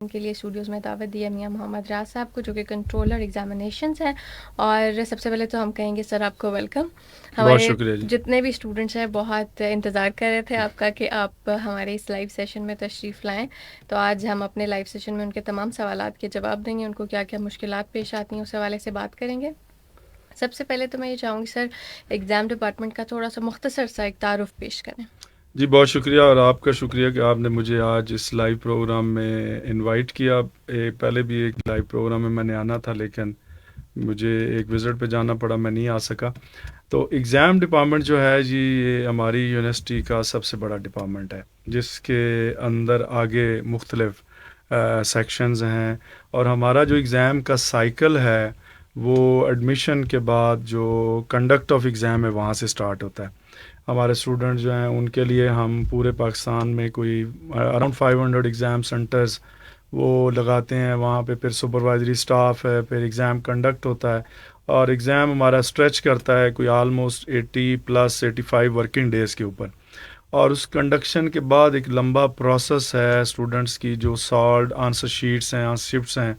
کے لیے اسٹوڈیوز میں دعوت دی ہے میاں محمد ریاض صاحب کو، جو کہ کنٹرولر ایگزامینیشنز ہیں. اور سب سے پہلے تو ہم کہیں گے سر آپ کو ویلکم. بہت ہمارے شکریہ جی. جتنے بھی اسٹوڈنٹس ہیں بہت انتظار کر رہے تھے آپ کا کہ آپ ہمارے اس لائیو سیشن میں تشریف لائیں. تو آج ہم اپنے لائیو سیشن میں ان کے تمام سوالات کے جواب دیں گے، ان کو کیا کیا مشکلات پیش آتی ہیں اس حوالے سے بات کریں گے. سب سے پہلے تو میں یہ چاہوں گی سر ایگزام ڈپارٹمنٹ کا تھوڑا سا مختصر سا ایک تعارف پیش کریں. جی بہت شکریہ، اور آپ کا شکریہ کہ آپ نے مجھے آج اس لائیو پروگرام میں انوائٹ کیا. پہلے بھی ایک لائیو پروگرام میں نے آنا تھا، لیکن مجھے ایک وزٹ پہ جانا پڑا، میں نہیں آ سکا. تو ایگزام ڈپارٹمنٹ جو ہے جی، یہ ہماری یونیورسٹی کا سب سے بڑا ڈپارٹمنٹ ہے، جس کے اندر آگے مختلف سیکشنز ہیں. اور ہمارا جو ایگزام کا سائیکل ہے وہ ایڈمیشن کے بعد جو کنڈکٹ آف ایگزام ہے وہاں سے سٹارٹ ہوتا ہے. ہمارے اسٹوڈنٹ جو ہیں ان کے لیے ہم پورے پاکستان میں کوئی اراؤنڈ 500 ایگزام سینٹرز وہ لگاتے ہیں. وہاں پہ پھر سپروائزری اسٹاف ہے، پھر ایگزام کنڈکٹ ہوتا ہے، اور ایگزام ہمارا اسٹریچ کرتا ہے کوئی آلموسٹ 80+ 85 ورکنگ ڈیز کے اوپر. اور اس کنڈکشن کے بعد ایک لمبا پروسیس ہے اسٹوڈنٹس کی، جو سالڈ آنسر شیٹس ہیں، آنسر شفٹس ہیں،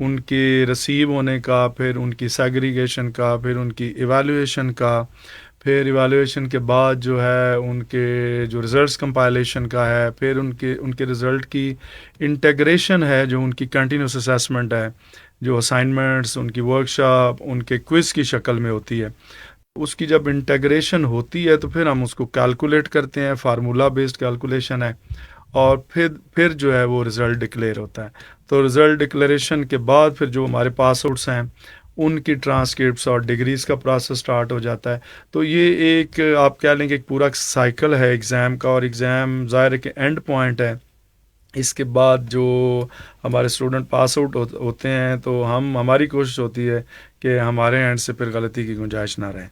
ان کے ریسیو ہونے کا، پھر ان کی سیگریگیشن کا، پھر ان کی ایویلویشن کا، پھر ایویلویشن کے بعد جو ہے ان کے جو ریزلٹس کمپائلیشن کا ہے، پھر ان کے رزلٹ کی انٹیگریشن ہے، جو ان کی کنٹینیوس اسیسمنٹ ہے، جو اسائنمنٹس، ان کی ورکشاپ، ان کے کوئز کی شکل میں ہوتی ہے. اس کی جب انٹیگریشن ہوتی ہے تو پھر ہم اس کو کیلکولیٹ کرتے ہیں، فارمولا بیسڈ کیلکولیشن ہے، اور پھر جو ہے وہ رزلٹ ڈکلیئر ہوتا ہے. تو رزلٹ ڈکلیریشن کے بعد پھر جو ہمارے پاس آؤٹس ہیں ان کی ٹرانسکرپٹس اور ڈگریز کا پروسیس سٹارٹ ہو جاتا ہے. تو یہ ایک آپ کہہ لیں کہ ایک پورا سائیکل ہے ایگزام کا، اور ایگزام ظاہر ہے کہ اینڈ پوائنٹ ہے. اس کے بعد جو ہمارے اسٹوڈنٹ پاس آؤٹ ہوتے ہیں تو ہماری کوشش ہوتی ہے کہ ہمارے اینڈ سے پھر غلطی کی گنجائش نہ رہے.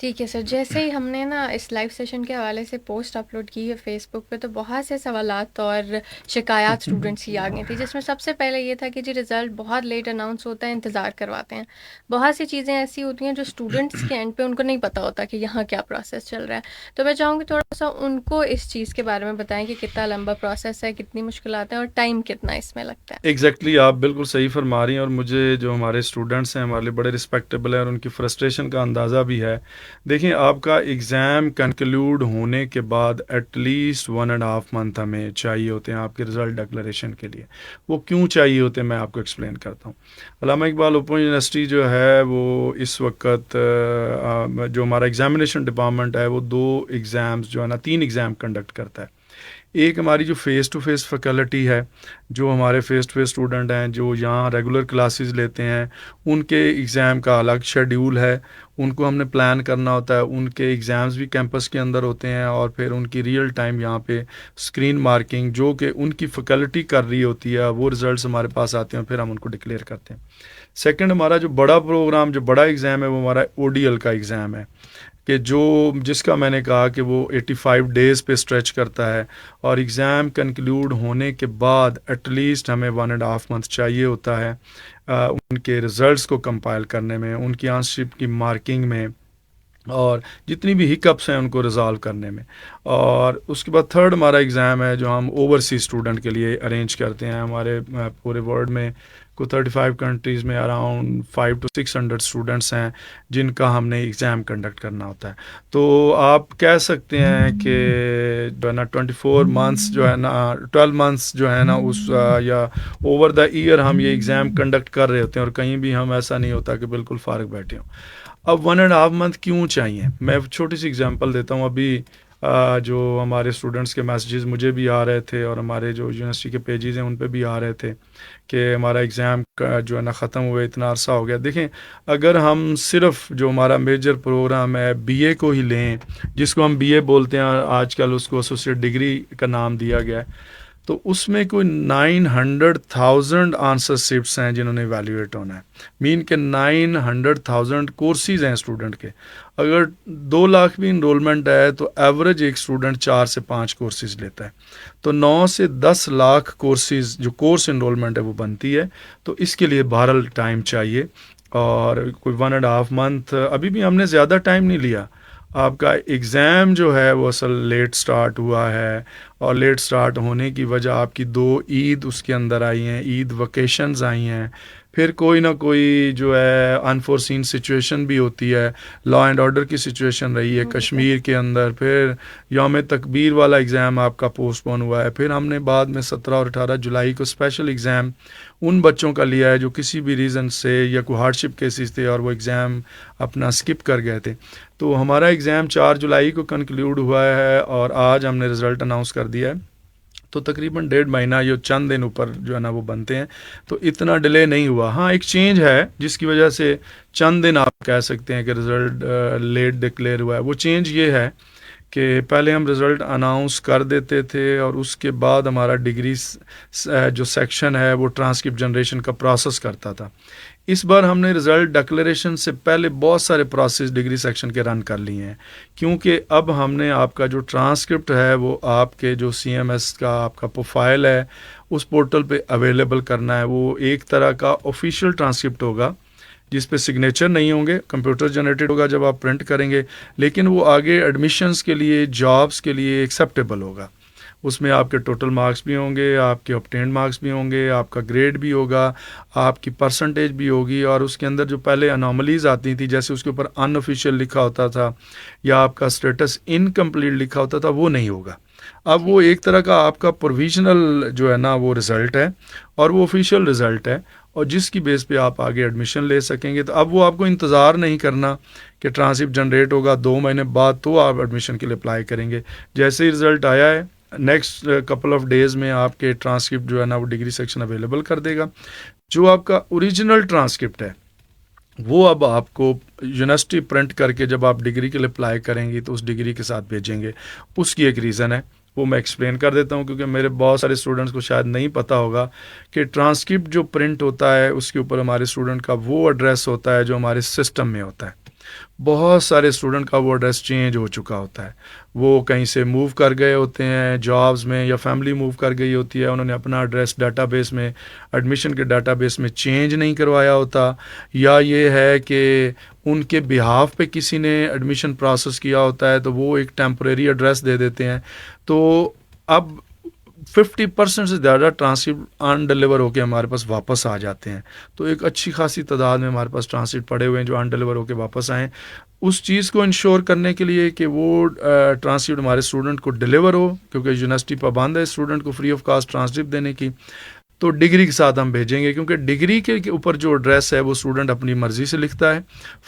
ٹھیک ہے سر. جیسے ہی ہم نے نا اس لائیو سیشن کے حوالے سے پوسٹ اپلوڈ کی ہے فیس بک پہ، تو بہت سے سوالات اور شکایات اسٹوڈنٹس کی آ گئی تھی، جس میں سب سے پہلے یہ تھا کہ جی رزلٹ بہت لیٹ اناؤنس ہوتا ہے، انتظار کرواتے ہیں. بہت سی چیزیں ایسی ہوتی ہیں جو اسٹوڈنٹس کے اینڈ پہ ان کو نہیں پتہ ہوتا کہ یہاں کیا پروسیس چل رہا ہے. تو میں چاہوں گی تھوڑا سا ان کو اس چیز کے بارے میں بتائیں کہ کتنا لمبا پروسیس ہے، کتنی مشکلات ہیں، اور ٹائم کتنا اس میں لگتا ہے. ایگزیکٹلی آپ بالکل صحیح فرما رہی ہیں، اور مجھے جو ہمارے اسٹوڈنٹس ہیں ہمارے لیے بڑے رسپیکٹیبل ہیں، اور ان کی فرسٹریشن کا اندازہ بھی ہے. دیکھیں، آپ کا ایگزام کنکلوڈ ہونے کے بعد ایٹ لیسٹ 1.5 منتھ ہمیں چاہیے ہوتے ہیں آپ کے رزلٹ ڈکلیریشن کے لیے. وہ کیوں چاہیے ہوتے ہیں میں آپ کو ایکسپلین کرتا ہوں. علامہ اقبال اوپن یونیورسٹی جو ہے وہ اس وقت جو ہمارا ایگزامینیشن ڈپارٹمنٹ ہے وہ 2 ایگزامز جو ہے نا 3 ایگزام کنڈکٹ کرتا ہے. ایک ہماری جو فیس ٹو فیس فیکلٹی ہے، جو ہمارے فیس ٹو فیس اسٹوڈنٹ ہیں جو یہاں ریگولر کلاسز لیتے ہیں، ان کے ایگزام کا الگ شیڈیول ہے، ان کو ہم نے پلان کرنا ہوتا ہے. ان کے ایگزامز بھی کیمپس کے اندر ہوتے ہیں، اور پھر ان کی ریئل ٹائم یہاں پہ اسکرین مارکنگ جو کہ ان کی فیکلٹی کر رہی ہوتی ہے، وہ رزلٹس ہمارے پاس آتے ہیں، پھر ہم ان کو ڈکلیئر کرتے ہیں. سیکنڈ، ہمارا جو بڑا پروگرام، جو بڑا ایگزام ہے، وہ ہمارا ODL کا ایگزام ہے، کہ جس کا میں نے کہا کہ وہ 85 ڈیز پہ اسٹریچ کرتا ہے. اور ایگزام کنکلوڈ ہونے کے بعد ایٹ لیسٹ ہمیں 1.5 منتھ چاہیے ہوتا ہے ان کے رزلٹس کو کمپائل کرنے میں، ان کی آنسر شپ کی مارکنگ میں، اور جتنی بھی ہکپس ہیں ان کو ریزالو کرنے میں. اور اس کے بعد تھرڈ ہمارا ایگزام ہے جو ہم اوورسیز اسٹوڈنٹ کے لیے ارینج کرتے ہیں. ہمارے پورے ورلڈ میں کوئی 35 کنٹریز میں اراؤنڈ 500 to 600 اسٹوڈنٹس ہیں جن کا ہم نے ایگزام کنڈکٹ کرنا ہوتا ہے. تو آپ کہہ سکتے ہیں کہ جو ہے نا 24 منتھس جو ہے نا 12 منتھس جو ہے نا اس یا اوور دا ایئر ہم یہ ایگزام کنڈکٹ کر رہے ہوتے ہیں، اور کہیں بھی ہم ایسا نہیں ہوتا کہ بالکل فارغ بیٹھے ہوں. اب 1.5 منتھ کیوں چاہیے؟ میں چھوٹی سی اگزامپل دیتا ہوں. ابھی جو ہمارے اسٹوڈنٹس کے میسیجز مجھے بھی آ رہے تھے، اور ہمارے جو یونیورسٹی کے پیجز ہیں ان پہ بھی آ رہے تھے کہ ہمارا ایگزام جو ہے نا ختم ہوئے، اتنا عرصہ ہو گیا. دیکھیں، اگر ہم صرف جو ہمارا میجر پروگرام ہے BA کو ہی لیں، جس کو ہم BA بولتے ہیں، آج کل اس کو ایسوسیٹ ڈگری کا نام دیا گیا ہے، تو اس میں کوئی 900,000 آنسر شفٹس ہیں جنہوں نے ایویلیویٹ ہونا ہے. مین کہ 900,000 کورسز ہیں اسٹوڈنٹ کے. اگر 2 لاکھ بھی انرولمنٹ ہے تو ایوریج ایک اسٹوڈنٹ 4 سے 5 کورسز لیتا ہے. تو 9 سے 10 لاکھ کورسز جو کورس انرولمنٹ ہے وہ بنتی ہے. تو اس کے لیے بہرحال ٹائم چاہیے، اور کوئی 1.5 منتھ. ابھی بھی ہم نے زیادہ ٹائم نہیں لیا، آپ کا ایگزام جو ہے وہ اصل لیٹ سٹارٹ ہوا ہے، اور لیٹ سٹارٹ ہونے کی وجہ آپ کی 2 عید اس کے اندر آئی ہیں، عید ویکیشنز آئی ہیں، پھر کوئی نہ کوئی جو ہے انفورسین سچویشن بھی ہوتی ہے، لا اینڈ آرڈر کی سچویشن رہی ہے بالکل کشمیر کے اندر، پھر یوم تکبیر والا ایگزام آپ کا پوسٹ پون ہوا ہے، پھر ہم نے بعد میں 17 اور 18 جولائی کو اسپیشل ایگزام ان بچوں کا لیا ہے جو کسی بھی ریزن سے یا کوئی ہارڈشپ کیسز تھے اور وہ ایگزام اپنا اسکپ کر گئے تھے. تو ہمارا ایگزام 4 جولائی کو کنکلیوڈ ہوا ہے اور آج ہم نے رزلٹ اناؤنس کر دیا ہے. تو تقریباً 1.5 مہینہ یا چند دن اوپر جو ہے نا وہ بنتے ہیں، تو اتنا ڈیلے نہیں ہوا. ہاں ایک چینج ہے جس کی وجہ سے چند دن آپ کہہ سکتے ہیں کہ رزلٹ لیٹ ڈکلیئر ہوا ہے. وہ چینج یہ ہے کہ پہلے ہم رزلٹ اناؤنس کر دیتے تھے اور اس کے بعد ہمارا ڈگری جو سیکشن ہے وہ ٹرانسکرپٹ جنریشن کا پروسیس کرتا تھا. اس بار ہم نے رزلٹ ڈکلیریشن سے پہلے بہت سارے پروسیس ڈگری سیکشن کے رن کر لیے ہیں، کیونکہ اب ہم نے آپ کا جو ٹرانسکرپٹ ہے وہ آپ کے جو سی ایم ایس کا آپ کا پروفائل ہے اس پورٹل پہ اویلیبل کرنا ہے. وہ ایک طرح کا آفیشیل ٹرانسکرپٹ ہوگا جس پہ سگنیچر نہیں ہوں گے، کمپیوٹر جنریٹڈ ہوگا جب آپ پرنٹ کریں گے، لیکن وہ آگے ایڈمیشنز کے لیے، جابز کے لیے ایکسیپٹیبل ہوگا. اس میں آپ کے ٹوٹل مارکس بھی ہوں گے، آپ کے obtained مارکس بھی ہوں گے، آپ کا گریڈ بھی ہوگا، آپ کی پرسنٹیج بھی ہوگی، اور اس کے اندر جو پہلے اناملیز آتی تھیں جیسے اس کے اوپر ان آفیشیل لکھا ہوتا تھا یا آپ کا اسٹیٹس انکمپلیٹ لکھا ہوتا تھا، وہ نہیں ہوگا. اب وہ ایک طرح کا آپ کا پروویژنل جو ہے نا وہ رزلٹ ہے اور وہ آفیشیل رزلٹ ہے، اور جس کی بیس پہ آپ آگے ایڈمیشن لے سکیں گے. تو اب وہ آپ کو انتظار نہیں کرنا کہ ٹرانسکرپٹ جنریٹ ہوگا 2 مہینے بعد تو آپ ایڈمیشن کے لیے اپلائی کریں گے. جیسے ہی رزلٹ آیا ہے نیکسٹ کپل آف ڈیز میں آپ کے ٹرانسکرپٹ جو ہے نا وہ ڈگری سیکشن اویلیبل کر دے گا. جو آپ کا اوریجنل ٹرانسکرپٹ ہے وہ اب آپ کو یونیورسٹی پرنٹ کر کے جب آپ ڈگری کے لیے اپلائی کریں گی تو اس ڈگری کے ساتھ بھیجیں گے. اس کی ایک ریزن ہے، وہ میں ایکسپلین کر دیتا ہوں کیونکہ میرے بہت سارے اسٹوڈنٹس کو شاید نہیں پتہ ہوگا کہ ٹرانسکرپٹ جو پرنٹ ہوتا ہے اس کے اوپر ہمارے اسٹوڈنٹ کا وہ ایڈریس ہوتا ہے جو ہمارے سسٹم میں ہوتا ہے. بہت سارے اسٹوڈنٹ کا وہ ایڈریس چینج ہو چکا ہوتا ہے، وہ کہیں سے موو کر گئے ہوتے ہیں جابز میں، یا فیملی موو کر گئی ہوتی ہے، انہوں نے اپنا ایڈریس ڈیٹا بیس میں، ایڈمیشن کے ڈیٹا بیس میں چینج نہیں کروایا ہوتا، یا یہ ہے کہ ان کے بہاف پہ کسی نے ایڈمیشن پروسیس کیا ہوتا ہے تو وہ ایک ٹیمپریری ایڈریس دے دیتے ہیں. تو اب 50% سے زیادہ ٹرانسکرپٹ ان ڈیلیور ہو کے ہمارے پاس واپس آ جاتے ہیں. تو ایک اچھی خاصی تعداد میں ہمارے پاس ٹرانسکرپٹ پڑے ہوئے ہیں جو ان ڈیلیور ہو کے واپس آئیں. اس چیز کو انشور کرنے کے لیے کہ وہ ٹرانسکرپٹ ہمارے اسٹوڈنٹ کو ڈیلیور ہو، کیونکہ یونیورسٹی پابند ہے اسٹوڈنٹ کو فری آف کاسٹ ٹرانسکرپٹ دینے کی، تو ڈگری کے ساتھ ہم بھیجیں گے، کیونکہ ڈگری کے اوپر جو ایڈریس ہے وہ اسٹوڈنٹ اپنی مرضی سے لکھتا ہے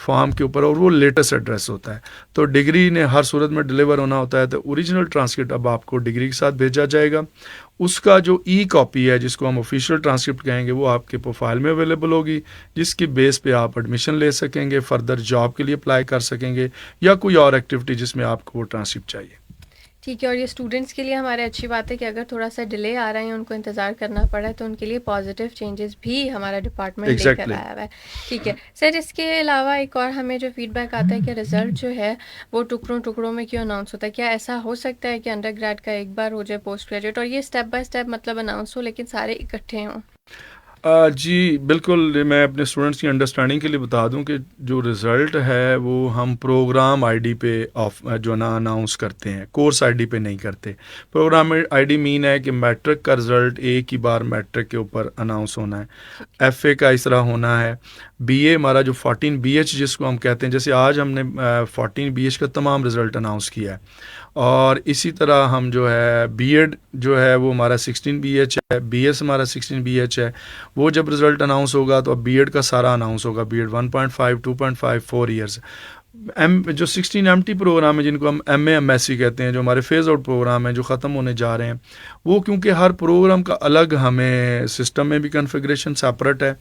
فارم کے اوپر، اور وہ لیٹسٹ ایڈریس ہوتا ہے. تو ڈگری نے ہر صورت میں ڈیلیور ہونا ہوتا ہے، تو اوریجنل ٹرانسکرپٹ اب آپ کو ڈگری کے ساتھ بھیجا جائے گا. اس کا جو ای کاپی ہے جس کو ہم آفیشیل ٹرانسکرپٹ کہیں گے وہ آپ کے پروفائل میں اویلیبل ہوگی، جس کی بیس پہ آپ ایڈمیشن لے سکیں گے، فردر جاب کے لیے اپلائی کر سکیں گے، یا کوئی اور ایکٹیویٹی جس میں آپ کو وہ ٹرانسکرپٹ چاہیے. ٹھیک ہے. اور یہ اسٹوڈنٹس کے لیے ہمارے اچھی بات ہے کہ اگر تھوڑا سا ڈیلے آ رہا ہے یا ان کو انتظار کرنا پڑا ہے تو ان کے لیے پازیٹیو چینجز بھی ہمارا ڈپارٹمنٹ لے کر آیا ہوا ہے. ٹھیک ہے سر. اس کے علاوہ ایک اور ہمیں جو فیڈ بیک آتا ہے کہ رزلٹ جو ہے وہ ٹکڑوں میں کیوں اناؤنس ہوتا ہے؟ کیا ایسا ہو سکتا ہے کہ انڈر گریڈ کا ایک بار ہو جائے پوسٹ گریجویٹ اور یہ اسٹیپ بائی اسٹیپ مطلب اناؤنس ہو لیکن سارے اکٹھے ہوں؟ جی بالکل. میں اپنے اسٹوڈنٹس کی انڈرسٹینڈنگ کے لیے بتا دوں کہ جو رزلٹ ہے وہ ہم پروگرام آئی ڈی پہ جو نا اناؤنس کرتے ہیں، کورس آئی ڈی پہ نہیں کرتے. پروگرام آئی ڈی مین ہے کہ میٹرک کا رزلٹ ایک ہی بار میٹرک کے اوپر اناؤنس ہونا ہے، ایف اے کا اس طرح ہونا ہے، بی اے ہمارا جو 14 بی ایچ جس کو ہم کہتے ہیں، جیسے آج ہم نے 14 بی ایچ کا تمام رزلٹ اناؤنس کیا ہے، اور اسی طرح ہم جو ہے بی ایڈ جو ہے وہ ہمارا 16 بی ایچ ہے، بی ایس ہمارا 16 بی ایچ ہے. وہ جب رزلٹ اناؤنس ہوگا تو اب بی ایڈ کا سارا اناؤنس ہوگا، بی ایڈ 1.5 2.5 4 ایئرس. جو 16 ایم ٹی پروگرام ہے جن کو ہم M A M S C کہتے ہیں، جو ہمارے فیز آؤٹ پروگرام ہیں جو ختم ہونے جا رہے ہیں، وہ کیونکہ ہر پروگرام کا الگ ہمیں سسٹم میں بھی کنفیگریشن سیپریٹ ہے،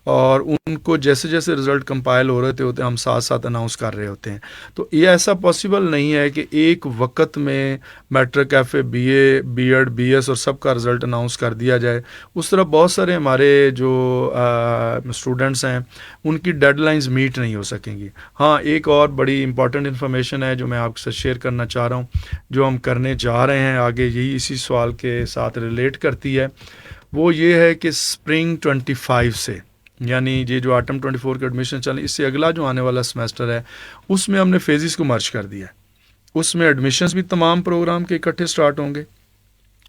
اور ان کو جیسے جیسے رزلٹ کمپائل ہو رہے ہوتے ہیں ہم ساتھ ساتھ اناؤنس کر رہے ہوتے ہیں. تو یہ ایسا پاسبل نہیں ہے کہ ایک وقت میں matric, F A, B A, B Ed, B S اور سب کا رزلٹ اناؤنس کر دیا جائے. اس طرح بہت سارے ہمارے جو اسٹوڈنٹس ہیں ان کی ڈیڈ لائنز میٹ نہیں ہو سکیں گی. ہاں ایک اور بڑی امپورٹنٹ انفارمیشن ہے جو میں آپ کے ساتھ شیئر کرنا چاہ رہا ہوں، جو ہم کرنے جا رہے ہیں آگے، یہی اسی سوال کے ساتھ ریلیٹ کرتی ہے. وہ یہ ہے کہ اسپرنگ 25 سے یعنی یہ جو آٹم 24 کے ایڈمیشن چلیں، اس سے اگلا جو آنے والا سمیسٹر ہے اس میں ہم نے فیزز کو مرج کر دیا ہے، اس میں ایڈمیشنز بھی تمام پروگرام کے اکٹھے سٹارٹ ہوں گے۔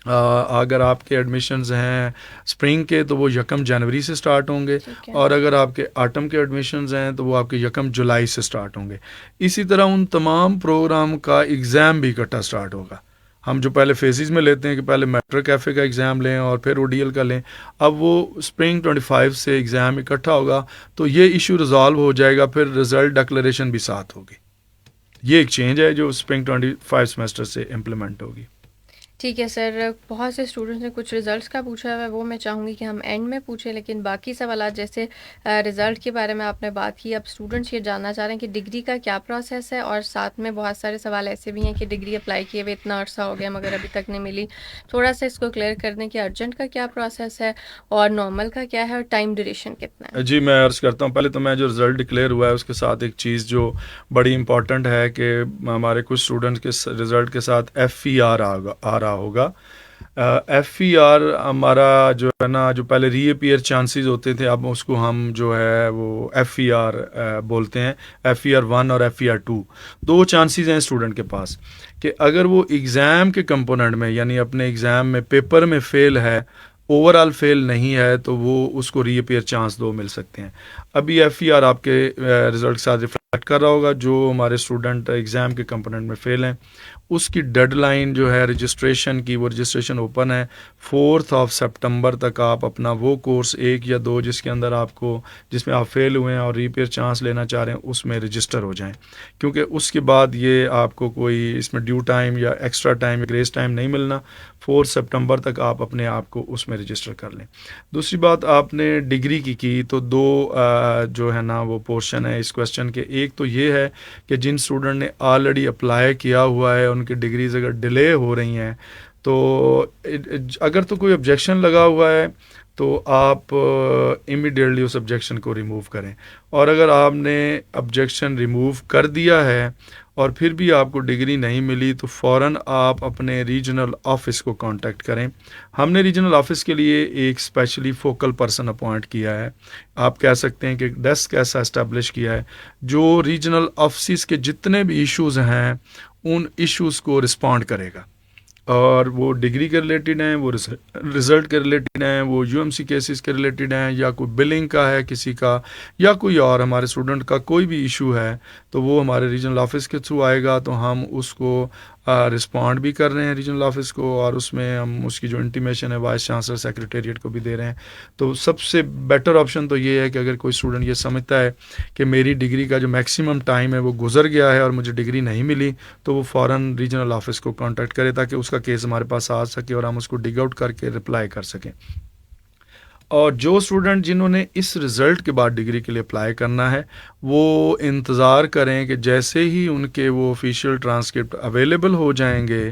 اگر آپ کے ایڈمیشنز ہیں اسپرنگ کے تو وہ 1 جنوری سے سٹارٹ ہوں گے، ٹھیک ہے، اور اگر آپ کے آٹم کے ایڈمیشنز ہیں تو وہ آپ کے 1 جولائی سے سٹارٹ ہوں گے۔ اسی طرح ان تمام پروگرام کا ایگزام بھی اکٹھا سٹارٹ ہوگا۔ ہم جو پہلے فیزز میں لیتے ہیں کہ پہلے میٹرک ایف اے کا ایگزام لیں اور پھر او ڈی ایل کا لیں، اب وہ اسپرنگ 25 سے ایگزام اکٹھا ہوگا، تو یہ ایشو ریزالو ہو جائے گا، پھر رزلٹ ڈکلیریشن بھی ساتھ ہوگی۔ یہ ایک چینج ہے جو اسپرنگ 25 سیمسٹر سے امپلیمنٹ ہوگی۔ ٹھیک ہے سر، بہت سے اسٹوڈنٹس نے کچھ ریزلٹس کا پوچھا ہوا ہے، وہ میں چاہوں گی کہ ہم اینڈ میں پوچھیں، لیکن باقی سوالات جیسے رزلٹ کے بارے میں آپ نے بات کی، اب اسٹوڈنٹس یہ جاننا چاہ رہے ہیں کہ ڈگری کا کیا پروسیس ہے، اور ساتھ میں بہت سارے سوال ایسے بھی ہیں کہ ڈگری اپلائی کیے ہوئے اتنا عرصہ ہو گیا مگر ابھی تک نہیں ملی۔ تھوڑا سا اس کو کلیئر کر دیں کہ ارجنٹ کا کیا پروسیس ہے اور نارمل کا کیا ہے اور ٹائم ڈیوریشن کتنا ہے۔ جی میں عرض کرتا ہوں، پہلے تو میں جو رزلٹ ڈکلیئر ہوا ہے اس کے ساتھ ایک چیز جو بڑی امپورٹنٹ ہے کہ ہمارے کچھ اسٹوڈنٹ کے رزلٹ کے ساتھ ایف ای آر آ رہا ہوگا۔ ایف ای آر ہمارا جو ہے نا، جو پہلے ری اپیئر چانسز ہوتے تھے، اب اس کو ہم جو ہے وہ ایف ای آر بولتے ہیں۔ ایف ای آر 1 اور ایف ای آر 2 دو چانسز ہیں اسٹوڈنٹ کے پاس، کہ اگر وہ ایگزام کے کمپوننٹ میں یعنی اپنے ایگزام میں پیپر میں فیل ہے، اوور آل فیل نہیں ہے، تو وہ اس کو ری اپیئر چانس 2 مل سکتے ہیں۔ ابھی ایف ای آر آپ کے رزلٹ کے ساتھ ریفلیکٹ کر رہا ہوگا۔ جو ہمارے اسٹوڈنٹ ایگزام کے کمپوننٹ میں فیل ہیں، اس کی ڈیڈ لائن جو ہے رجسٹریشن کی، وہ رجسٹریشن اوپن ہے 4 سپٹمبر تک۔ آپ اپنا وہ کورس 1 یا 2 جس کے اندر آپ کو، جس میں آپ فیل ہوئے ہیں اور ری اپیئر چانس لینا چاہ رہے ہیں، اس میں رجسٹر ہو جائیں، کیونکہ اس کے بعد یہ آپ کو کوئی اس میں ڈیو ٹائم یا ایکسٹرا ٹائم یا گریس ٹائم نہیں ملنا۔ 4 سپٹمبر تک آپ اپنے آپ کو اس میں رجسٹر کر لیں۔ دوسری بات، آپ نے ڈگری کی تو دو جو ہے نا وہ پورشن ہے اس کویسچن کے۔ ایک تو یہ ہے کہ جن اسٹوڈنٹ نے آلریڈی اپلائی کیا ہوا ہے، ان کی ڈگریز اگر ڈیلے ہو رہی ہیں، تو اگر تو کوئی آبجیکشن لگا ہوا ہے تو آپ امیڈیٹلی اس آبجیکشن کو ریموو کریں، اور اگر آپ نے آبجیکشن ریموو کر دیا ہے اور پھر بھی آپ کو ڈگری نہیں ملی، تو فوراً آپ اپنے ریجنل آفس کو کانٹیکٹ کریں۔ ہم نے ریجنل آفس کے لیے ایک اسپیشلی فوکل پرسن اپوائنٹ کیا ہے، آپ کہہ سکتے ہیں کہ ڈیسک ایسا اسٹیبلش کیا ہے جو ریجنل آفسز کے جتنے بھی ایشوز ہیں ان ایشوز کو رسپونڈ کرے گا، اور وہ ڈگری کے ریلیٹڈ ہیں، وہ رزلٹ کے ریلیٹڈ ہیں، وہ یو ایم سی کیسز کے ریلیٹڈ ہیں، یا کوئی بلنگ کا ہے کسی کا، یا کوئی اور ہمارے اسٹوڈنٹ کا کوئی بھی ایشو ہے، تو وہ ہمارے ریجنل آفس کے تھرو آئے گا، تو ہم اس کو رسپونڈ بھی کر رہے ہیں ریجنل آفس کو، اور اس میں ہم اس کی جو انٹیمیشن ہے وائس چانسلر سیکریٹریٹ کو بھی دے رہے ہیں۔ تو سب سے بیٹر آپشن تو یہ ہے کہ اگر کوئی اسٹوڈنٹ یہ سمجھتا ہے کہ میری ڈگری کا جو میکسیمم ٹائم ہے وہ گزر گیا ہے اور مجھے ڈگری نہیں ملی، تو وہ فوراً ریجنل آفس کو کانٹیکٹ کرے تاکہ اس کا کیس ہمارے پاس آ سکے اور ہم اس کو ڈگ آؤٹ کر کے رپلائی کر سکیں۔ اور جو اسٹوڈنٹ جنہوں نے اس رزلٹ کے بعد ڈگری کے لیے اپلائی کرنا ہے، وہ انتظار کریں کہ جیسے ہی ان کے وہ آفیشیل ٹرانسکرپٹ اویلیبل ہو جائیں گے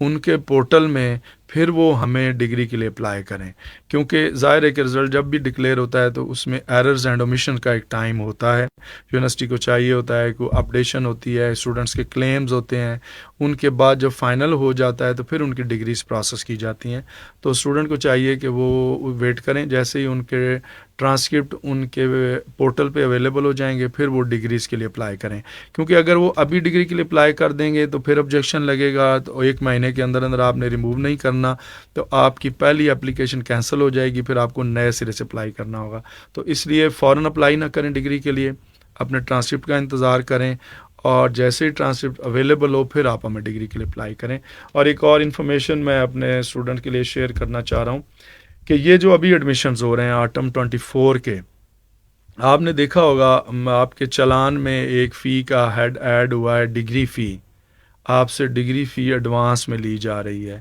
ان کے پورٹل میں، پھر وہ ہمیں ڈگری کے لیے اپلائی کریں، کیونکہ ظاہر ہے کہ رزلٹ جب بھی ڈکلیئر ہوتا ہے تو اس میں ایررز اینڈ اومیشن کا ایک ٹائم ہوتا ہے، یونیورسٹی کو چاہیے ہوتا ہے کہ اپڈیشن ہوتی ہے، اسٹوڈنٹس کے کلیمز ہوتے ہیں، ان کے بعد جب فائنل ہو جاتا ہے تو پھر ان کی ڈگریز پروسیس کی جاتی ہیں۔ تو اسٹوڈنٹ کو چاہیے کہ وہ ویٹ کریں، جیسے ہی ان کے ٹرانسکرپٹ ان کے پورٹل پہ اویلیبل ہو جائیں گے پھر وہ ڈگریز کے لیے اپلائی کریں، کیونکہ اگر وہ ابھی ڈگری کے لیے اپلائی کر دیں گے تو پھر آبجیکشن لگے گا، تو 1 مہینے کے اندر اندر آپ نے ریموو نہیں کرنا تو آپ کی پہلی اپلیکیشن کینسل ہو جائے گی، پھر آپ کو نئے سرے سے اپلائی کرنا ہوگا۔ تو اس لیے فوراً اپلائی نہ کریں ڈگری کے لیے، اپنے ٹرانسکرپٹ کا انتظار کریں، اور جیسے ہی ٹرانسکرپٹ اویلیبل ہو پھر آپ ہمیں ڈگری کے لیے اپلائی کریں۔ اور ایک اور انفارمیشن میں اپنے اسٹوڈنٹ کے لیے شیئر کرنا چاہ رہا ہوں کہ یہ جو ابھی ایڈمیشنز ہو رہے ہیں آٹم 24 کے، آپ نے دیکھا ہوگا آپ کے چلان میں ایک فی کا ہیڈ ایڈ ہوا ہے، ڈگری فی۔ آپ سے ڈگری فی ایڈوانس میں لی جا رہی ہے۔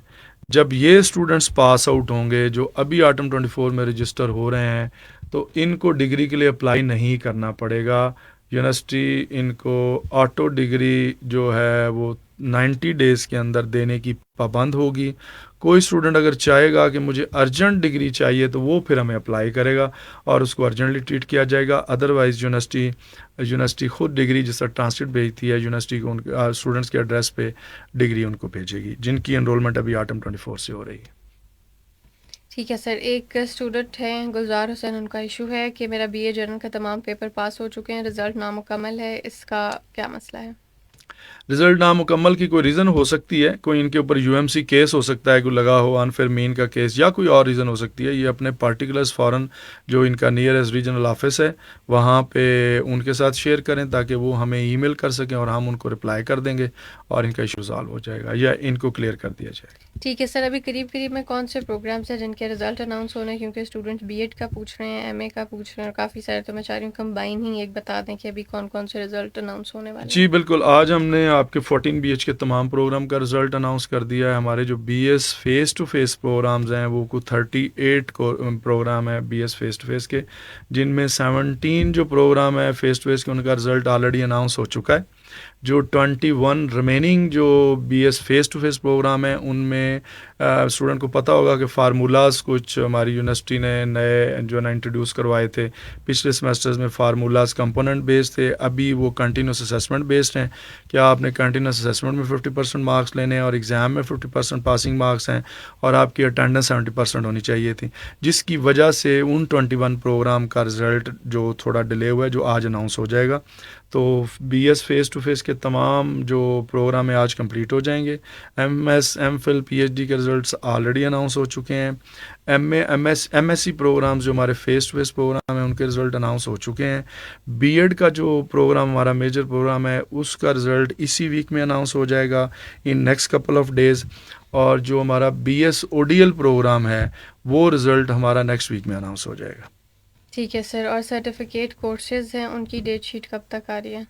جب یہ اسٹوڈنٹس پاس آؤٹ ہوں گے جو ابھی آٹم 24 میں رجسٹر ہو رہے ہیں، تو ان کو ڈگری کے لیے اپلائی نہیں کرنا پڑے گا۔ یونیورسٹی ان کو آٹو ڈگری جو ہے وہ 90 ڈیز کے اندر دینے کی پابند ہوگی۔ کوئی اسٹوڈنٹ اگر چاہے گا کہ مجھے ارجنٹ ڈگری چاہیے تو وہ پھر ہمیں اپلائی کرے گا اور اس کو ارجنٹلی ٹریٹ کیا جائے گا، ادروائز یونیورسٹی خود ڈگری جس طرح ٹرانسکرپٹ بھیجتی ہے، یونیورسٹی کو اسٹوڈنٹس کے ایڈریس پہ ڈگری ان کو بھیجے گی جن کی انرولمنٹ ابھی آٹم 24 سے ہو رہی ہے۔ ٹھیک ہے سر، ایک اسٹوڈنٹ ہیں گلزار حسین، ان کا ایشو ہے کہ میرا بی اے جرنل کا تمام پیپر پاس ہو چکے ہیں، رزلٹ نامکمل ہے، اس کا کیا مسئلہ ہے؟ رزلٹ نامکمل کی کوئی ریزن ہو سکتی ہے، کوئی ان کے اوپر یو ایم سی کیس ہو سکتا ہے، کوئی لگا ہو انفیئر مین کا کیس، یا کوئی اور ریزن ہو سکتی ہے. یہ اپنے پارٹیکولرز فوراً جو ان کا نیئرسٹ ریجنل آفس ہے وہاں پہ ان کے ساتھ شیئر کریں تاکہ وہ ہمیں ای میل کر سکیں اور ہم ان کو رپلائی کر دیں گے اور ان کا ایشو سالو ہو جائے گا یا ان کو کلیئر کر دیا جائے گا. ٹھیک ہے سر، ابھی قریب میں کون سے پروگرامس ہیں جن کے رزلٹ اناؤنس ہونے ہیں؟ کیونکہ اسٹوڈنٹس بی ایڈ کا پوچھ رہے ہیں، ایم اے کا پوچھ رہے ہیں اور کافی سارے، تو میں چاہ رہی ہوں کمبائن ہی ایک بتا دیں کہ ابھی کون سے رزلٹ اناؤنس ہونے والے جی ہیں. بالکل، آج ہم نے آپ کے 14 بی ایچ کے تمام پروگرام کا رزلٹ اناؤنس کر دیا ہے. ہمارے جو B S face to face programmes ہیں وہ کو 38 پروگرام ہے B S face to face کے، جن میں 17 جو پروگرام ہے فیس ٹو فیس کے ان کا رزلٹ آلریڈی اناؤنس ہو چکا ہے. جو 21 ریمیننگ جو B S face to face programme ہیں ان میں اسٹوڈنٹ کو پتہ ہوگا کہ فارمولاز کچھ ہماری یونیورسٹی نے نئے جو ہے نا انٹروڈیوس کروائے تھے. پچھلے سیمسٹرز میں فارمولاز کمپوننٹ بیسڈ تھے، ابھی وہ کنٹینیوس اسیسمنٹ بیسڈ ہیں. کیا آپ نے کنٹینیوس اسیسمنٹ میں 50% مارکس لینے ہیں اور ایگزام میں 50% پاسنگ مارکس ہیں اور آپ کی اٹینڈنس 70% ہونی چاہیے تھی، جس کی وجہ سے ان 21 پروگرام کا رزلٹ جو تھوڑا ڈیلے ہوا ہے جو آج اناؤنس ہو جائے گا. تو B S face to face کے تمام جو پروگرام ہیں آج کمپلیٹ ہو جائیں گے. M S, M Phil, P H D کے رزلٹس آلریڈی اناؤنس ہو چکے ہیں. ایم ایس سی پروگرامز جو ہمارے فیس ٹو فیس پروگرام ہیں ان کے رزلٹ اناؤنس ہو چکے ہیں. بی ایڈ کا جو پروگرام ہمارا میجر پروگرام ہے اس کا رزلٹ اسی ویک میں اناؤنس ہو جائے گا in next couple of days. اور جو ہمارا B S O D L program ہے وہ رزلٹ ہمارا نیکسٹ ویک میں اناؤنس ہو جائے گا. ٹھیک ہے سر، اور سرٹیفکیٹ کورسز ہیں ان کی ڈیٹ شیٹ کب تک آ رہی ہے؟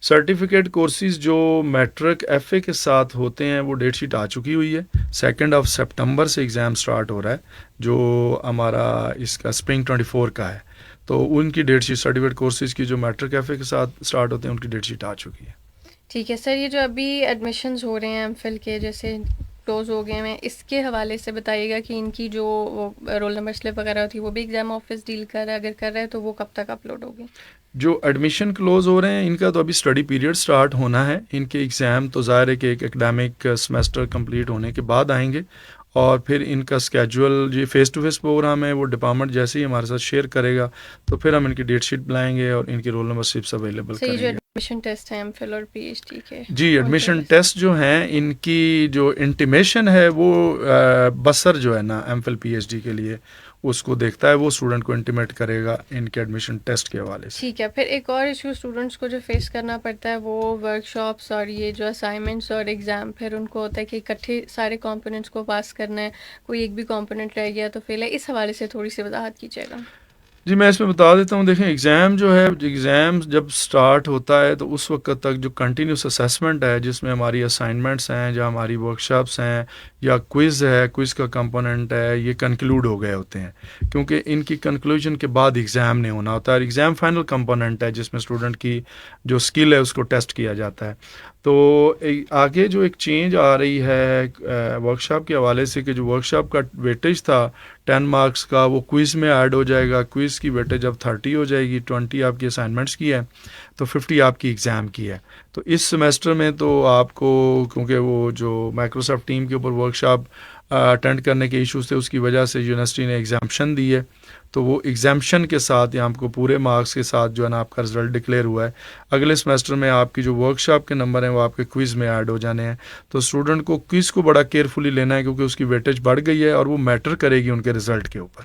سرٹیفکیٹ کورسز جو میٹرک ایف اے کے ساتھ ہوتے ہیں وہ ڈیٹ شیٹ آ چکی ہوئی ہے. 2 سپٹمبر سے ایگزام سٹارٹ ہو رہا ہے جو ہمارا اس کا اسپرنگ 24 کا ہے. تو ان کی ڈیٹ شیٹ سرٹیفکیٹ کورسز کی جو میٹرک ایف اے کے ساتھ سٹارٹ ہوتے ہیں ان کی ڈیٹ شیٹ آ چکی ہے. ٹھیک ہے سر، یہ جو ابھی ایڈمیشنز ہو رہے ہیں ایم فل کے جیسے کلوز ہو گئے ہیں، اس کے حوالے سے بتائیے گا کہ ان کی جو رول نمبر سلپ وغیرہ ہوتی ہے وہ بھی ایگزام آفس ڈیل کر رہا ہے، اگر کر رہا ہے تو وہ کب تک اپلوڈ ہوگی؟ جو ایڈمیشن کلوز ہو رہے ہیں ان کا تو ابھی اسٹڈی پیریڈ سٹارٹ ہونا ہے. ان کے ایگزام تو ظاہر ہے کہ ایک اکیڈیمک سمیسٹر کمپلیٹ ہونے کے بعد آئیں گے اور پھر ان کا اسکیجول جو فیس ٹو فیس پروگرام ہے وہ ڈپارٹمنٹ جیسے ہی ہمارے ساتھ شیئر کرے گا تو پھر ہم ان کی ڈیٹ شیٹ بلائیں گے اور ان کی رول نمبر سلپس اویلیبل سر، یہ کریں جو گے. ایڈمیشن ٹیسٹ ہیں ایم فل اور پی ایچ ڈی کے، جی ایڈمیشن ٹیسٹ جو ہیں ان کی جو انٹیمیشن ہے وہ بسر جو ہے نا M Phil P H D کے لیے اس کو دیکھتا ہے، وہ اسٹوڈنٹ کو انٹیمیٹ کرے گا ان کے ایڈمیشن ٹیسٹ کے حوالے سے. ٹھیک ہے. پھر ایک اور ایشو اسٹوڈنٹس کو جو فیس کرنا پڑتا ہے وہ ورک شاپس اور یہ جو اسائنمنٹس اور ایگزام، پھر ان کو ہوتا ہے کہ اکٹھے سارے کمپوننٹس کو پاس کرنا ہے، کوئی ایک بھی کمپوننٹ رہ گیا تو فیل ہے. اس حوالے سے تھوڑی سی وضاحت کیجیے گا. جی میں اس میں بتا دیتا ہوں. دیکھیں ایگزام جو ہے، ایگزام جب سٹارٹ ہوتا ہے تو اس وقت تک جو کنٹینیوس اسیسمنٹ ہے جس میں ہماری اسائنمنٹس ہیں یا ہماری ورک شاپس ہیں یا کوئز ہے، کوئز کا کمپوننٹ ہے، یہ کنکلوڈ ہو گئے ہوتے ہیں کیونکہ ان کی کنکلوژن کے بعد ایگزام نہیں ہونا ہوتا ہے. اور ایگزام فائنل کمپوننٹ ہے جس میں اسٹوڈنٹ کی جو اسکل ہے اس کو ٹیسٹ کیا جاتا ہے. تو آگے جو ایک چینج آ رہی ہے ورک شاپ کے حوالے سے کہ جو ورک شاپ کا ویٹیج تھا 10 مارکس کا وہ کوئز میں ایڈ ہو جائے گا. کوئز کی ویٹیج اب 30 ہو جائے گی. 20 آپ کی اسائنمنٹس کی ہے تو 50 آپ کی ایگزام کی ہے. تو اس سیمیسٹر میں تو آپ کو کیونکہ وہ جو مائکروسافٹ ٹیم کے اوپر ورک شاپ اٹینڈ کرنے کے ایشوز تھے اس کی وجہ سے یونیورسٹی نے ایگزامپشن دی ہے. تو وہ ایگزامپشن کے ساتھ یا آپ کو پورے مارکس کے ساتھ جو ہے نا آپ کا رزلٹ ڈکلیئر ہوا ہے. اگلے سیمیسٹر میں آپ کی جو ورک شاپ کے نمبر ہیں وہ آپ کے کوئز میں ایڈ ہو جانے ہیں. تو اسٹوڈنٹ کو کوئز کو بڑا کیئرفلی لینا ہے کیونکہ اس کی ویٹیج بڑھ گئی ہے اور وہ میٹر کرے گی ان کے رزلٹ کے اوپر.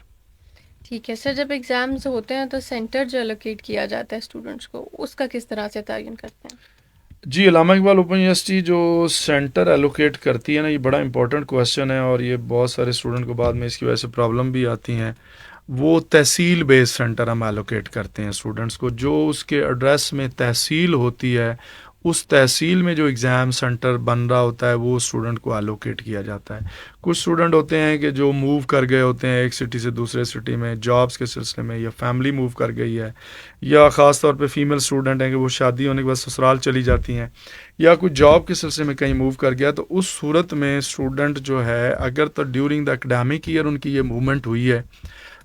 ٹھیک ہے سر، جب ایگزامز ہوتے ہیں تو سینٹر جو الوکیٹ کیا جاتا ہے اسٹوڈنٹس کو اس کا کس طرح سے تعین کرتے ہیں؟ جی علامہ اقبال اوپن یونیورسٹی جو سینٹر ایلوکیٹ کرتی ہے نا، یہ بڑا امپورٹنٹ کویسچن ہے اور یہ بہت سارے اسٹوڈنٹ کو بعد میں اس کی وجہ سے پرابلم بھی آتی ہیں. وہ تحصیل بیس سینٹر ہم ایلوکیٹ کرتے ہیں اسٹوڈنٹس کو. جو اس کے ایڈریس میں تحصیل ہوتی ہے اس تحصیل میں جو ایگزام سینٹر بن رہا ہوتا ہے وہ اسٹوڈنٹ کو ایلوکیٹ کیا جاتا ہے. کچھ اسٹوڈنٹ ہوتے ہیں کہ جو موو کر گئے ہوتے ہیں ایک سٹی سے دوسرے سٹی میں جابس کے سلسلے میں، یا فیملی موو کر گئی ہے، یا خاص طور پہ فیمیل اسٹوڈنٹ ہیں کہ وہ شادی ہونے کے بعد سسرال چلی جاتی ہیں، یا کوئی جاب کے سلسلے میں کہیں موو کر گیا. تو اس صورت میں اسٹوڈنٹ جو ہے اگر تو ڈیورنگ دا اکیڈیمک ایئر ان کی یہ موومنٹ ہوئی ہے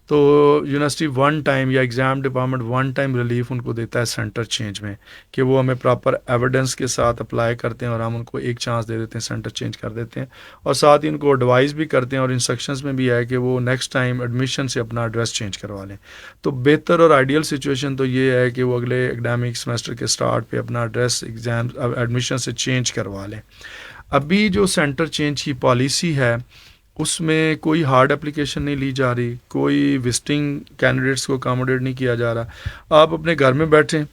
تو یونیورسٹی ون ٹائم یا exam department one time relief ان کو دیتا ہے سینٹر چینج میں، کہ وہ ہمیں پراپر ایویڈنس کے ساتھ اپلائی کرتے ہیں اور ہم ان کو ایک چانس دے دیتے ہیں، سینٹر چینج کر دیتے ہیں، اور ساتھ ہی ان کو ایڈوائز بھی کرتے ہیں اور انسٹرکشنز میں بھی ہے کہ وہ نیکسٹ ٹائم ایڈمیشن سے اپنا ایڈریس چینج کروا لیں۔ تو بہتر اور آئیڈیل سچویشن تو یہ ہے کہ وہ اگلے اکیڈیمک سمیسٹر کے سٹارٹ پہ اپنا ایڈریس ایگزام ایڈمیشن سے چینج کروا لیں۔ ابھی جو سینٹر چینج کی پالیسی ہے اس میں کوئی ہارڈ اپلیکیشن نہیں لی جا رہی، کوئی وزٹنگ کینڈیڈیٹس کو اکاموڈیٹ نہیں کیا جا رہا۔ آپ اپنے گھر میں بیٹھیں،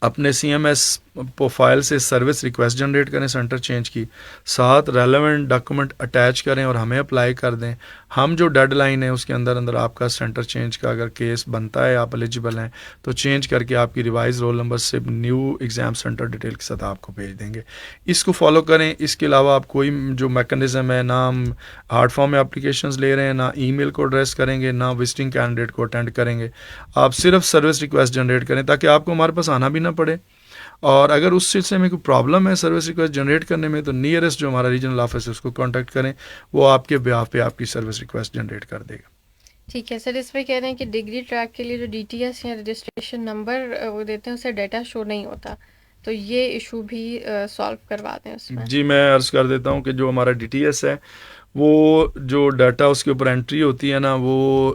اپنے سی ایم ایس پروفائل سے سروس ریکویسٹ جنریٹ کریں سینٹر چینج کی، ساتھ ریلیونٹ ڈاکومنٹ اٹیچ کریں اور ہمیں اپلائی کر دیں۔ ہم جو ڈیڈ لائن ہے اس کے اندر اندر آپ کا سینٹر چینج کا اگر کیس بنتا ہے، آپ ایلیجیبل ہیں تو چینج کر کے آپ کی ریوائز رول نمبر سے نیو ایگزام سینٹر ڈیٹیل کے ساتھ آپ کو بھیج دیں گے۔ اس کو فالو کریں۔ اس کے علاوہ آپ کوئی جو میکنزم ہے، نہ ہم ہارڈ فارم میں اپلیکیشنز لے رہے ہیں، نہ ای میل کو ایڈریس کریں گے، نہ وزٹنگ کینڈیڈیٹ کو اٹینڈ کریں گے، آپ صرف سروس ریکویسٹ جنریٹ کریں تاکہ آپ کو ہمارے پاس آنا بھی نہ پڑے۔ اور اگر اس سلسلے میں کوئی پرابلم ہے سروس ریکویسٹ جنریٹ کرنے میں تو نیئرسٹ جو ہمارا ریجنل آفس ہے اس کو کانٹیکٹ کریں، وہ آپ کے بیہاف پہ آپ کی سروس ریکویسٹ جنریٹ کر دے گا۔ ٹھیک ہے سر، اس پہ کہہ رہے ہیں کہ ڈگری ٹریک کے لیے جو ڈی ٹی ایس یا رجسٹریشن نمبر وہ دیتے ہیں اسے ڈیٹا شو نہیں ہوتا، تو یہ ایشو بھی سالو کروا دیں اس میں۔ جی میں عرض کر دیتا ہوں کہ جو ہمارا ڈی ٹی ایس ہے وہ جو ڈیٹا اس کے اوپر انٹری ہوتی ہے نا، وہ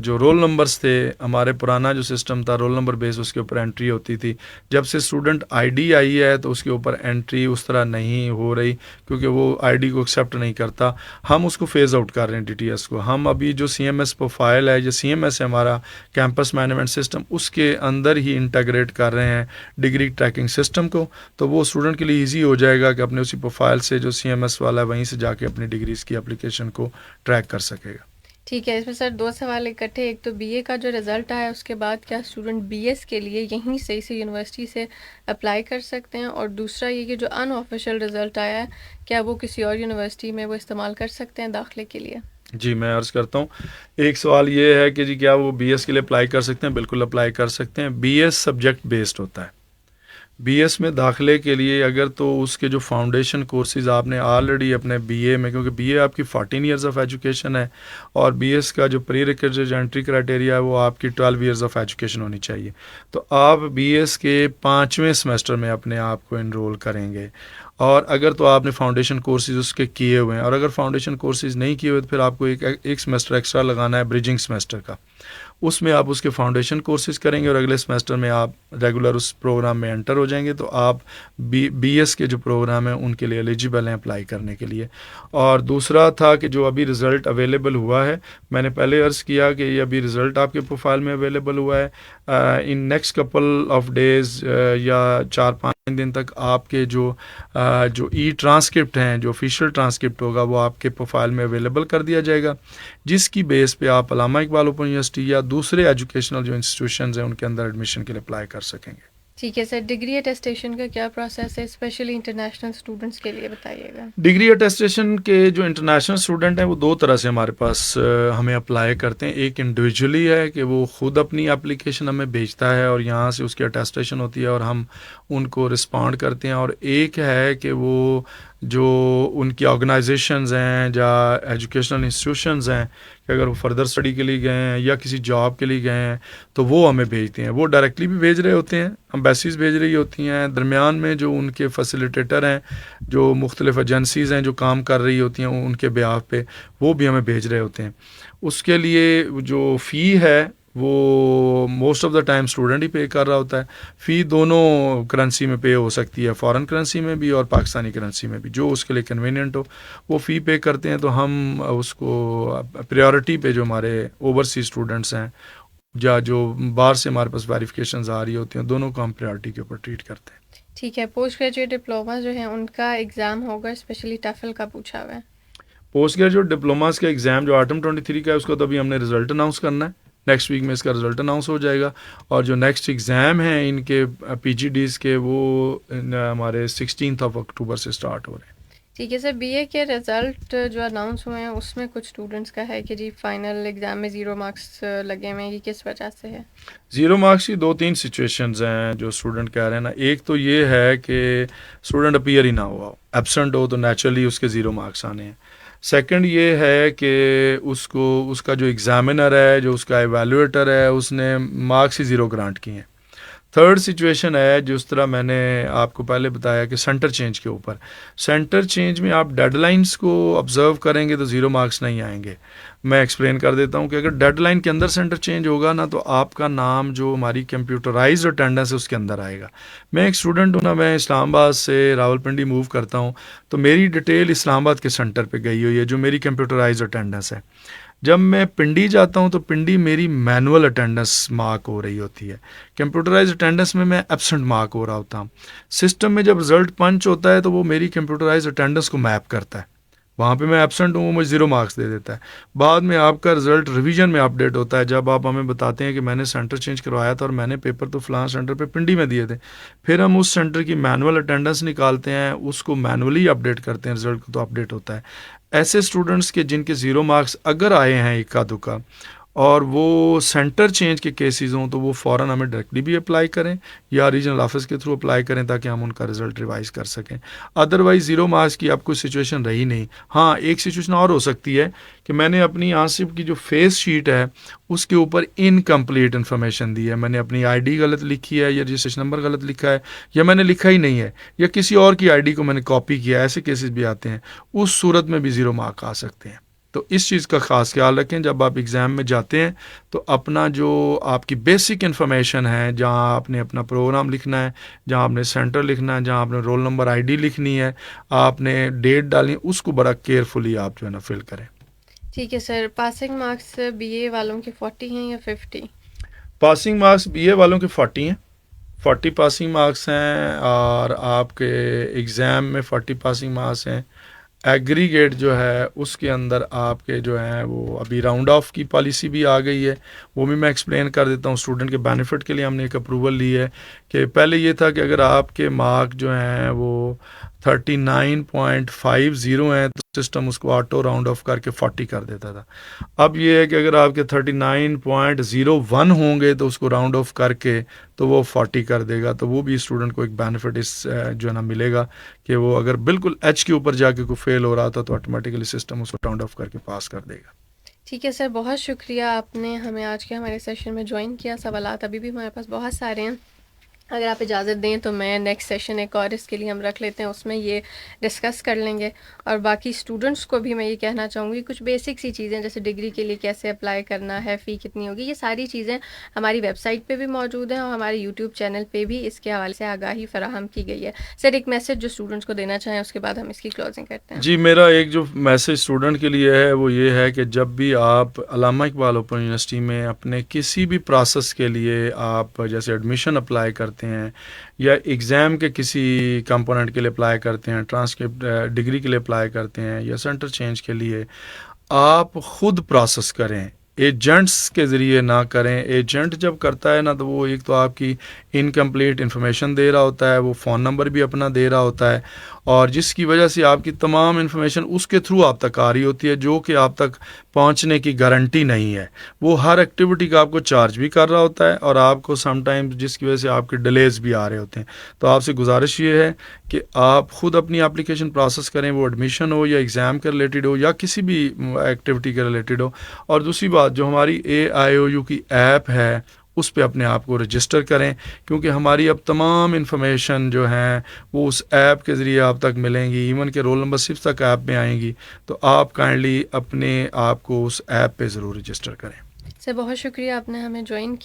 جو رول نمبرز تھے، ہمارے پرانا جو سسٹم تھا رول نمبر بیس، اس کے اوپر انٹری ہوتی تھی۔ جب سے اسٹوڈنٹ آئی ڈی آئی ہے تو اس کے اوپر انٹری اس طرح نہیں ہو رہی، کیونکہ وہ آئی ڈی کو ایکسیپٹ نہیں کرتا۔ ہم اس کو فیز آؤٹ کر رہے ہیں ڈی ٹی ایس کو۔ ہم ابھی جو سی ایم ایس پروفائل ہے، جو سی ایم ایس ہے ہمارا کیمپس مینجمنٹ سسٹم، اس کے اندر ہی انٹیگریٹ کر رہے ہیں ڈگری ٹریکنگ سسٹم کو، تو وہ اسٹوڈنٹ کے لیے ایزی ہو جائے گا کہ اپنے اسی پروفائل سے جو سی ایم ایس والا ہے وہیں سے جا کے اپنی ڈگریز کی اپلیکیشن کو ٹریک کر سکے گا۔ ٹھیک ہے، اس میں سر دو سوال اکٹھے، ایک تو بی اے کا جو رزلٹ آیا اس کے بعد کیا اسٹوڈنٹ بی ایس کے لیے یہیں سے اسی یونیورسٹی سے اپلائی کر سکتے ہیں، اور دوسرا یہ کہ جو ان آفیشیل رزلٹ آیا ہے کیا وہ کسی اور یونیورسٹی میں وہ استعمال کر سکتے ہیں داخلے کے لیے؟ جی میں عرض کرتا ہوں، ایک سوال یہ ہے کہ جی کیا وہ بی ایس کے لیے اپلائی کر سکتے ہیں؟ بالکل اپلائی کر سکتے ہیں۔ بی ایس سبجیکٹ بیسڈ ہوتا ہے۔ بی ایس میں داخلے کے لیے اگر تو اس کے جو فاؤنڈیشن کورسز آپ نے آلریڈی اپنے بی اے میں، کیونکہ بی اے آپ کی 14 ایئرز آف ایجوکیشن ہے، اور بی ایس کا جو پری ریکویزٹ انٹری کرائٹیریا ہے وہ آپ کی 12 ایئرز آف ایجوکیشن ہونی چاہیے۔ تو آپ بی ایس کے 5ویں سمیسٹر میں اپنے آپ کو انرول کریں گے، اور اگر تو آپ نے فاؤنڈیشن کورسز اس کے کیے ہوئے ہیں، اور اگر فاؤنڈیشن کورسز نہیں کیے ہوئے تو پھر آپ کو ایک سمیسٹر ایکسٹرا لگانا ہے بریجنگ سمیسٹر کا، اس میں آپ اس کے فاؤنڈیشن کورسز کریں گے اور اگلے سمیسٹر میں آپ ریگولر اس پروگرام میں انٹر ہو جائیں گے، تو آپ بی ایس کے جو پروگرام ہیں ان کے لیے ایلیجیبل ہیں اپلائی کرنے کے لیے۔ اور دوسرا تھا کہ جو ابھی رزلٹ اویلیبل ہوا ہے، میں نے پہلے عرض کیا کہ یہ ابھی رزلٹ آپ کے پروفائل میں اویلیبل ہوا ہے، in next couple of days یا 4-5 دن تک آپ کے جو ای ٹرانسکرپٹ ہیں، جو آفیشیل ٹرانسکرپٹ ہوگا وہ آپ کے پروفائل میں اویلیبل کر دیا جائے گا، جس کی بیس پہ آپ علامہ اقبال اوپن یونیورسٹی یا دوسرے ایجوکیشنل جو انسٹیٹیوشنز ہیں ان کے اندر ایڈمیشن کے لیے اپلائی کر سکیں گے۔ ٹھیک ہے سر، ڈگری اٹیسٹیشن کا کیا پروسیس ہے اسپیشلی انٹرنیشنل اسٹوڈنٹس کے لیے بتائیے گا؟ ڈگری اٹیسٹیشن کے جو انٹرنیشنل اسٹوڈنٹ ہیں وہ دو طرح سے ہمارے پاس ہمیں اپلائی کرتے ہیں۔ ایک انڈیویجولی ہے کہ وہ خود اپنی اپلیکیشن ہمیں بھیجتا ہے اور یہاں سے اس کی اٹیسٹیشن ہوتی ہے اور ہم ان کو رسپونڈ کرتے ہیں، اور ایک ہے کہ وہ جو ان کی آرگنائزیشنز ہیں یا ایجوکیشنل انسٹیٹیوشنز ہیں کہ اگر وہ فردر اسٹڈی کے لیے گئے ہیں یا کسی جاب کے لیے گئے ہیں تو وہ ہمیں بھیجتے ہیں۔ وہ ڈائریکٹلی بھی بھیج رہے ہوتے ہیں، امبیسیز بھیج رہی ہوتی ہیں، درمیان میں جو ان کے فیسیلیٹیٹر ہیں، جو مختلف ایجنسیز ہیں جو کام کر رہی ہوتی ہیں ان کے بیہاف پہ، وہ بھی ہمیں بھیج رہے ہوتے ہیں۔ اس کے لیے جو فی ہے وہ most of the time student ہی پے کر رہا ہوتا ہے۔ فی دونوں کرنسی میں پے ہو سکتی ہے، فارن کرنسی میں بھی اور پاکستانی کرنسی میں بھی، جو اس کے لیے کنوینئنٹ ہو وہ فی پے کرتے ہیں۔ تو ہم اس کو پریورٹی پہ جو ہمارے اوورسیز اسٹوڈنٹس ہیں یا جو باہر سے ہمارے پاس ویریفیکیشنز آ رہی ہوتی ہیں، دونوں کو ہم پریورٹی کے اوپر ٹریٹ کرتے ہیں۔ ٹھیک ہے، پوسٹ گریجویٹ ڈپلوما جو ہیں ان کا ایگزام ہوگا، اسپیشلی ٹیفل کا پوچھا ہوا ہے۔ پوسٹ گریجویٹ ڈپلوماز کا ایگزام جو آٹم 23 کا ہے اس کو تو ابھی ہم نے رزلٹ اناؤنس کرنا ہے، نیکسٹ ویک میں اس کا رزلٹ اناؤنس ہو جائے گا، اور جو نیکسٹ ایگزام ہیں ان کے پی جی ڈیز کے وہ ہمارے 16 اکتوبر سے اسٹارٹ ہو رہے ہیں۔ ٹھیک ہے سر، بی اے کے رزلٹ جو اناؤنس ہوئے ہیں اس میں کچھ اسٹوڈنٹس کا ہے کہ جی فائنل ایگزام میں 0 مارکس لگے ہوئے ہیں، یہ کس وجہ سے ہے؟ 0 مارکس کی 2-3 سچویشنز ہیں جو اسٹوڈنٹ کہہ رہے ہیں نا۔ ایک تو یہ ہے کہ اسٹوڈنٹ اپیئر ہی نہ ہوا ہو، ایبسنٹ ہو تو نیچرلی اس کے 0 مارکس آنے ہیں۔ سیکنڈ یہ ہے کہ اس کا جو ایگزامنر ہے، جو اس کا ایویلویٹر ہے، اس نے مارکس ہی زیرو گرانٹ کیے ہیں۔ تھرڈ سچویشن ہے جس طرح میں نے آپ کو پہلے بتایا کہ سینٹر چینج کے اوپر، سینٹر چینج میں آپ ڈیڈ لائنس کو آبزرو کریں گے تو زیرو مارکس نہیں آئیں گے۔ میں ایکسپلین کر دیتا ہوں کہ اگر ڈیڈ لائن کے اندر سینٹر چینج ہوگا نا تو آپ کا نام جو ہماری کمپیوٹرائزڈ اٹینڈنس ہے اس کے اندر آئے گا۔ میں ایک اسٹوڈنٹ ہوں نا، میں اسلام آباد سے راولپنڈی موو کرتا ہوں تو میری ڈیٹیل اسلام آباد کے سینٹر پہ گئی ہوئی ہے جو میری کمپیوٹرائزڈ اٹینڈنس ہے۔ جب میں پنڈی جاتا ہوں تو پنڈی میری مینول اٹینڈنس مارک ہو رہی ہوتی ہے، کمپیوٹرائز اٹینڈنس میں میں ایبسنٹ مارک ہو رہا ہوتا ہوں۔ سسٹم میں جب رزلٹ پنچ ہوتا ہے تو وہ میری کمپیوٹرائز اٹینڈنس کو میپ کرتا ہے، وہاں پہ میں ایبسنٹ ہوں، وہ مجھے زیرو مارکس دے دیتا ہے۔ بعد میں آپ کا رزلٹ ریویژن میں اپڈیٹ ہوتا ہے جب آپ ہمیں بتاتے ہیں کہ میں نے سینٹر چینج کروایا تھا اور میں نے پیپر تو فلاں سینٹر پہ پنڈی میں دیے تھے، پھر ہم اس سینٹر کی مینول اٹینڈنس نکالتے ہیں، اس کو مینولی اپڈیٹ کرتے ہیں، رزلٹ کو تو اپڈیٹ ہوتا ہے۔ ایسے اسٹوڈنٹس کے جن کے زیرو مارکس اگر آئے ہیں اکا دکا اور وہ سینٹر چینج کے کیسز ہوں تو وہ فوراً ہمیں ڈائریکٹلی بھی اپلائی کریں یا ریجنل آفس کے تھرو اپلائی کریں تاکہ ہم ان کا رزلٹ ریوائز کر سکیں۔ ادروائز زیرو مارکس کی اب کوئی سچویشن رہی نہیں۔ ہاں، ایک سچویشن اور ہو سکتی ہے کہ میں نے اپنی آصف کی جو فیس شیٹ ہے اس کے اوپر انکمپلیٹ انفارمیشن دی ہے، میں نے اپنی آئی ڈی غلط لکھی ہے یا رجسٹریشن نمبر غلط لکھا ہے یا میں نے لکھا ہی نہیں ہے یا کسی اور کی آئی ڈی کو میں نے کاپی کیا ہے، ایسے کیسز بھی آتے ہیں، اس صورت میں بھی زیرو مارک آ سکتے ہیں۔ تو اس چیز کا خاص خیال رکھیں جب آپ ایگزام میں جاتے ہیں تو اپنا جو آپ کی بیسک انفارمیشن ہے، جہاں آپ نے اپنا پروگرام لکھنا ہے، جہاں آپ نے سینٹر لکھنا ہے، جہاں آپ نے رول نمبر آئی ڈی لکھنی ہے، آپ نے ڈیٹ ڈالنی ہے، اس کو بڑا کیئرفلی آپ جو ہے نا فل کریں۔ ٹھیک ہے سر، پاسنگ مارکس بی اے والوں کے 40 ہیں یا 50؟ پاسنگ مارکس بی اے والوں کے 40 ہیں، 40 پاسنگ مارکس ہیں، اور آپ کے ایگزام میں 40 پاسنگ مارکس ہیں۔ ایگریگیٹ جو ہے اس کے اندر آپ کے جو ہیں وہ ابھی راؤنڈ آف کی پالیسی بھی آ گئی ہے، وہ بھی میں ایکسپلین کر دیتا ہوں اسٹوڈنٹ کے بینیفٹ کے لیے۔ ہم نے ایک اپروول لی ہے کہ پہلے یہ تھا کہ اگر آپ کے مارک جو ہیں وہ 39.50 ہیں تو سسٹم اس کو آٹو راؤنڈ آف کر کے 40 کر دیتا تھا۔ اب یہ ہے کہ اگر آپ کے 39.01 ہوں گے تو اس کو راؤنڈ آف کر کے تو وہ 40 کر دے گا، تو وہ بھی اسٹوڈنٹ کو ایک بینیفٹ اس جو ہے نا ملے گا کہ وہ اگر بالکل ایچ کے اوپر جا کے کوئی فیل ہو رہا تھا تو آٹومیٹیکلی سسٹم اس کو راؤنڈ آف کر کے پاس کر دے گا۔ ٹھیک ہے سر، بہت شکریہ آپ نے ہمیں آج کے ہمارے سیشن میں جوائن کیا۔ سوالات ابھی بھی ہمارے پاس بہت سارے ہیں، اگر آپ اجازت دیں تو میں نیکسٹ سیشن ایک اور اس کے لیے ہم رکھ لیتے ہیں، اس میں یہ ڈسکس کر لیں گے۔ اور باقی اسٹوڈنٹس کو بھی میں یہ کہنا چاہوں گی کچھ بیسک سی چیزیں جیسے ڈگری کے لیے کیسے اپلائی کرنا ہے، فی کتنی ہوگی، یہ ساری چیزیں ہماری ویب سائٹ پہ بھی موجود ہیں اور ہمارے یوٹیوب چینل پہ بھی اس کے حوالے سے آگاہی فراہم کی گئی ہے۔ سر ایک میسج جو اسٹوڈنٹس کو دینا چاہیں، اس کے بعد ہم اس کی کلوزنگ کرتے ہیں۔ جی، میرا ایک جو میسج اسٹوڈنٹ کے لیے ہے وہ یہ ہے کہ جب بھی آپ علامہ اقبال اوپن یونیورسٹی میں اپنے کسی بھی پروسیس کے لیے آپ جیسے ایڈمیشن اپلائی کرتے ہیں یا ایگزام کے کسی کمپوننٹ کے لیے اپلائی کرتے ہیں، ٹرانسکرپٹ ڈگری کے لیے اپلائی کرتے ہیں یا سینٹر چینج کے لیے، آپ خود پروسیس کریں، ایجنٹس کے ذریعے نہ کریں۔ ایجنٹ جب کرتا ہے نا تو وہ ایک تو آپ کی انکمپلیٹ انفارمیشن دے رہا ہوتا ہے، وہ فون نمبر بھی اپنا دے رہا ہوتا ہے، اور جس کی وجہ سے آپ کی تمام انفارمیشن اس کے تھرو آپ تک آ رہی ہوتی ہے جو کہ آپ تک پہنچنے کی گارنٹی نہیں ہے۔ وہ ہر ایکٹیویٹی کا آپ کو چارج بھی کر رہا ہوتا ہے اور آپ کو سم ٹائم جس کی وجہ سے آپ کے ڈیلیز بھی آ رہے ہوتے ہیں۔ تو آپ سے گزارش یہ ہے کہ آپ خود اپنی اپلیکیشن پروسیس کریں، وہ ایڈمیشن ہو یا ایگزام کے ریلیٹڈ ہو یا کسی بھی ایکٹیویٹی کے ریلیٹڈ ہو۔ اور دوسری بات، جو ہماری AIOU کی ایپ ہے اس پہ اپنے آپ کو رجسٹر کریں، کیونکہ ہماری اب تمام انفارمیشن جو ہیں وہ اس ایپ کے ذریعے آپ تک ملیں گی، ایون کہ رول نمبر صرف تک ایپ میں آئیں گی۔ تو آپ کائنڈلی اپنے آپ کو اس ایپ پہ ضرور رجسٹر کریں۔ سر بہت شکریہ آپ نے ہمیں جوائن کیا۔